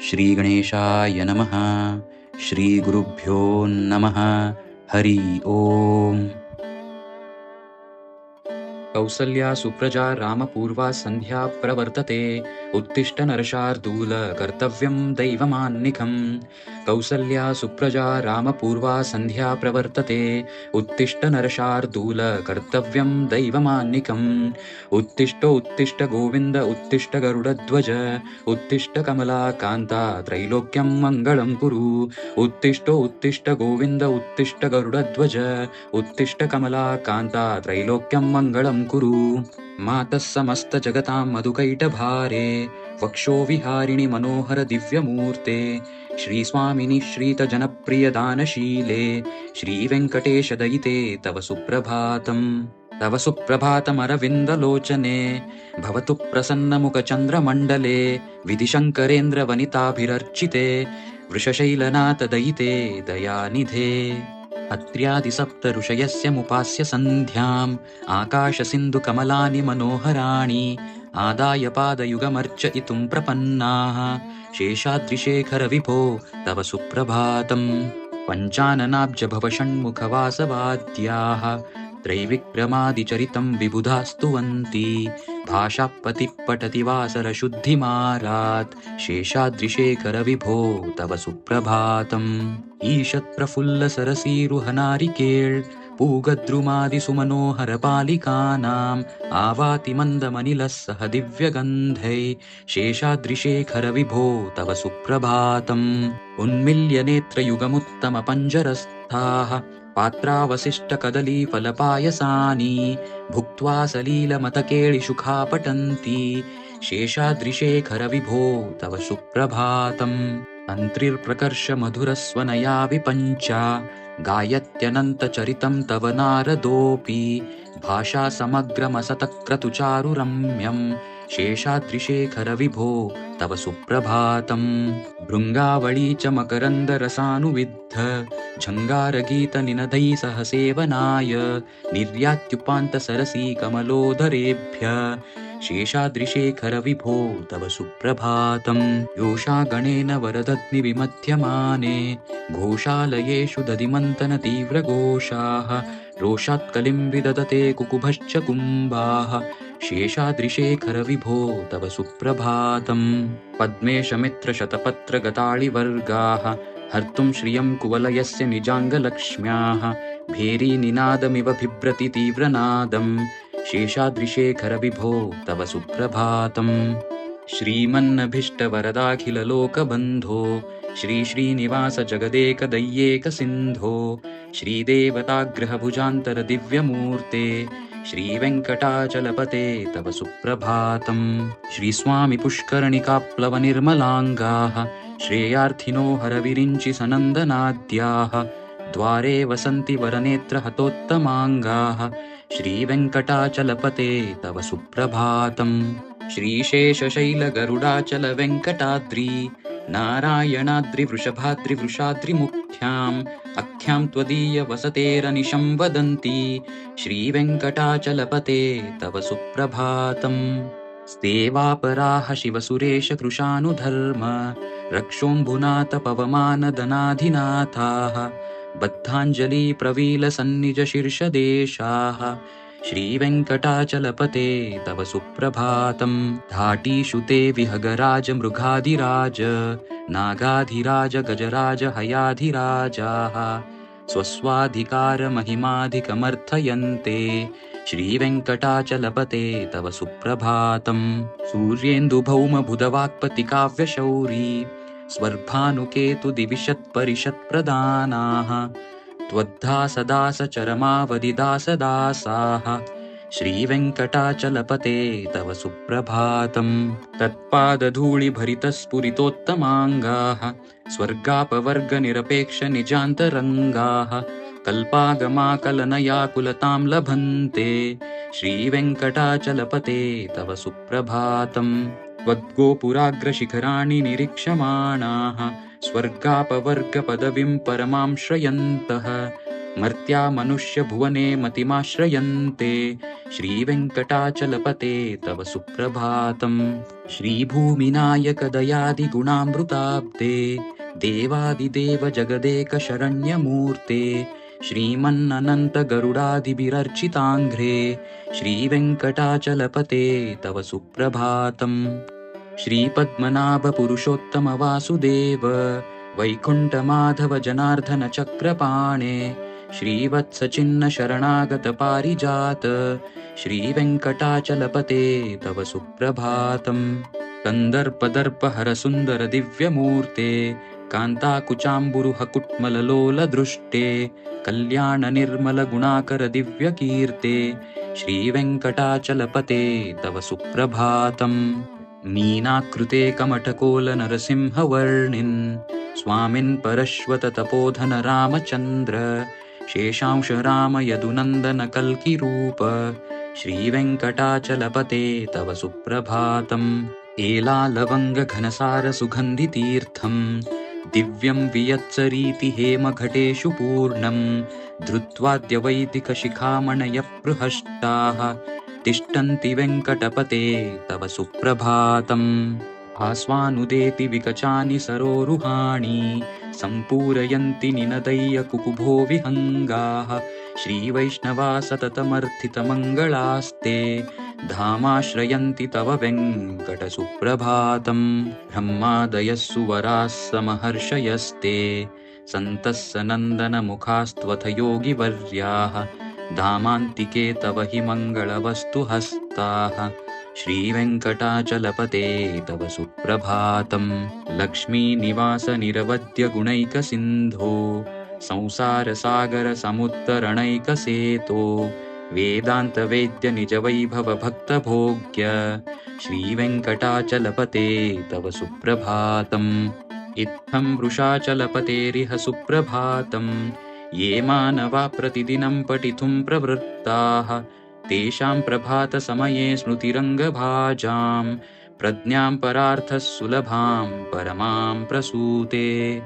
श्रीगणेशाय नमः। श्रीगुरुभ्यो नमः। हरि ओम्। कौसल्या सुप्रजा रामपूर्वा सन्ध्या प्रवर्तते। उत्तिष्ठ नरशार्दूल कर्तव्यं दैवमान्निकम्। कौसल्या सुप्रजा रामपूर्वा सन्ध्या प्रवर्तते। उत्तिष्ठ नरशार्दूल कर्तव्यं दैवमान्निकम्। उत्तिष्ठ गोविन्द उत्तिष्ठ गरुडध्वज। उत्तिष्ठ कमलाकान्ता त्रैलोक्यं मङ्गलं कुरु। उत्तिष्ठ गोविन्द उत्तिष्ठ गरुडध्वज। उत्तिष्ठ कमलाकान्ता त्रैलोक्यं मङ्गलं कुरु। मातः समस्तजगतां मधुकैटभारे। वक्षो विहारिणि मनोहर दिव्यमूर्ते। श्रीस्वामिनि श्रीतजनप्रियदानशीले। श्रीवेङ्कटेशदयिते तव सुप्रभातम्। तव सुप्रभातमरविन्दलोचने। भवतु प्रसन्नमुखचन्द्रमण्डले। विधिशङ्करेन्द्रवनिताभिरर्चिते। वृषशैलनाथदयिते दयानिधे। अत्र्यादिसप्तऋषयस्य मुपास्य सन्ध्याम्। आकाशसिन्धुकमलानि मनोहराणि। आदाय पादयुगमर्चयितुं प्रपन्नाः। शेषाद्रिशेखर विभो तव सुप्रभातम्। पञ्चाननाब्जभवषण्मुखवासवाद्याः। त्रैविक्रमादिचरितं विबुधा स्तुवन्ति। भाषापतिः पठति वासरशुद्धिमारात्। शेषाद्रिशेखर विभो तव सुप्रभातम्। ईषत्प्रफुल्लसरसीरुहनारिकेळ्। पूगद्रुमादिसुमनोहरपालिकानाम्। आवाति मन्दमनिलः सह दिव्यगन्धै। शेषाद्रिशेखर विभो तव सुप्रभातम्। उन्मिल्य नेत्रयुगमुत्तमपञ्जरस्थाः। पात्रावशिष्टकदलीफलपायसानि। भुक्त्वा सलीलमतकेळिशुखा पठन्ति। शेषाद्रिशेखर विभो तव सुप्रभातम्। तन्त्रिर्प्रकर्ष मधुरस्वनया विपञ्चा। गायत्यनन्तचरितं तव नारदोऽपि। भाषा समग्रमसतक्रतुचारुरम्यम्। शेषाद्रिशेखर विभो तव सुप्रभातम्। भृङ्गावळी च मकरन्दरसानुविद्ध। झङ्गारगीतनिनदैः सह सेवनाय। निर्यात्युपान्तसरसी कमलोदरेभ्य। शेषाद्रिशेखर विभो तव सुप्रभातम्। योषागणेन वरदग्निविमध्यमाने। घोषालयेषु दधिमन्तन तीव्रघोषाः। रोषात्कलिं विदधते कुकुभश्च कुम्भाः। शेषाद्रिशेखर विभो तव सुप्रभातम्। पद्मेशमित्रशतपत्रगताळिवर्गाः। हर्तुं श्रियं कुवलयस्य निजाङ्गलक्ष्म्याः। भेरीनिनादमिव बिभ्रति तीव्रनादम्। शेषाद्रिशेखर विभो तव सुप्रभातम्। श्रीमन्नभीष्टवरदाखिललोकबन्धो। श्रीश्रीनिवास जगदेकदैयेकसिन्धो। श्रीदेवताग्रहभुजान्तर दिव्यमूर्ते। श्रीवेङ्कटाचलपते तव सुप्रभातम्। श्रीस्वामि पुष्करणिकाप्लवनिर्मलाङ्गाः। श्रेयार्थिनो हरविरिञ्चि सनन्दनाद्याः। द्वारे वसन्ति वरनेत्रहतोत्तमाङ्गाः। श्रीवेङ्कटाचलपते तव सुप्रभातम्। श्रीशेषशैलगरुडाचलवेङ्कटाद्रि। नारायणाद्रिवृषभाद्रिवृषाद्रिमुख्याम्। अख्यां त्वदीयवसतेरनिशं वदन्ति। श्रीवेङ्कटाचलपते तव सुप्रभातम्। सेवापराः शिवसुरेश कृशानुधर्म। रक्षोऽम्बुनाथ पवमानदनाधिनाथाः। बद्धाञ्जलि प्रवीलसन्निजशीर्षदेशाः। श्रीवेङ्कटाचलपते तव सुप्रभातम्। धाटीषु ते विहगराज मृगाधिराज। नागाधिराज गजराज हयाधिराजाः। स्वस्वाधिकारमहिमाधिकमर्थयन्ते। श्रीवेङ्कटाचलपते तव सुप्रभातम्। सूर्येन्दुभौमबुधवाक्पतिकाव्यशौरी। स्वर्भानुकेतुदिविशत्परिषत्प्रदानाः। त्वद्दासदासचरमावधिदासदासाः। श्रीवेङ्कटाचलपते तव सुप्रभातम्। तत्पादधूलिभरितस्फुरितोत्तमाङ्गाः। स्वर्गापवर्गनिरपेक्षनिजान्तरङ्गाः। कल्पागमाकलनयाकुलतां लभन्ते। श्रीवेङ्कटाचलपते तव सुप्रभातम्। त्वद्गोपुराग्रशिखराणि निरीक्षमाणाः। स्वर्गापवर्गपदवीं परमां श्रयन्तः। मर्त्या मनुष्यभुवने मतिमाश्रयन्ते श्रीवेङ्कटाचलपते तव सुप्रभातम्। श्रीभूमिनायक दयादिगुणामृताब्दे देवादिदेव जगदेकशरण्यमूर्ते श्रीमन्ननन्त गरुडादिभिरर्चिताङ्घ्रे श्रीवेङ्कटाचलपते तव सुप्रभातम्। श्रीपद्मनाभ पुरुषोत्तम वासुदेव वैकुण्ठमाधव जनार्दन चक्रपाणे श्रीवत्सचिह्न शरणागत पारिजात श्रीवेङ्कटाचलपते तव सुप्रभातम्। कन्दर्पदर्पहर सुन्दर दिव्यमूर्ते कान्ताकुचाम्बुरुह कुट्मललोलदृष्टे कल्याण निर्मल गुणाकर दिव्यकीर्ते श्रीवेङ्कटाचलपते तव सुप्रभातम्। मीनाकृते कमठकोल नरसिंहवर्णिन् स्वामिन् परश्वत तपोधन रामचन्द्र शेषांश राम यदुनन्दन कल्किरूप श्रीवेङ्कटाचलपते तव सुप्रभातम्। एलालवङ्ग घनसार सुगन्धितीर्थम् दिव्यं वियत्सरीति हेमघटेषु पूर्णं धृत्वाद्य वैदिकशिखामणयः पृहष्टाः तिष्ठन्ति वेङ्कटपते तव सुप्रभातम्। आस्वानुदेति विकचानि सरोरुहाणि सम्पूरयन्ति निनदय्य कुकुभो विहङ्गाः श्रीवैष्णवा सततमर्थितमङ्गलास्ते धामाश्रयन्ति तव वेङ्कटसुप्रभातम्। ब्रह्मादयः सुवराः समहर्षयस्ते सन्तः सनन्दनमुखास्त्वथ योगिवर्याः धामान्तिके तव हि मङ्गलवस्तुहस्ताः श्रीवेङ्कटाचलपते तव सुप्रभातम्। लक्ष्मीनिवास निरवद्य गुणैकसिन्धो संसारसागर समुत्तरणैकसेतो वेदान्तवेद्य निजवैभव भक्तभोग्य श्रीवेङ्कटाचलपते तव सुप्रभातम्। इत्थं वृषाचलपतेरिह सुप्रभातम् ये मानवा प्रतिदिनं पठितुं प्रवृत्ताः तेषां प्रभातसमये स्मृतिरङ्गभाजां प्रज्ञां परार्थः सुलभां परमां प्रसूते।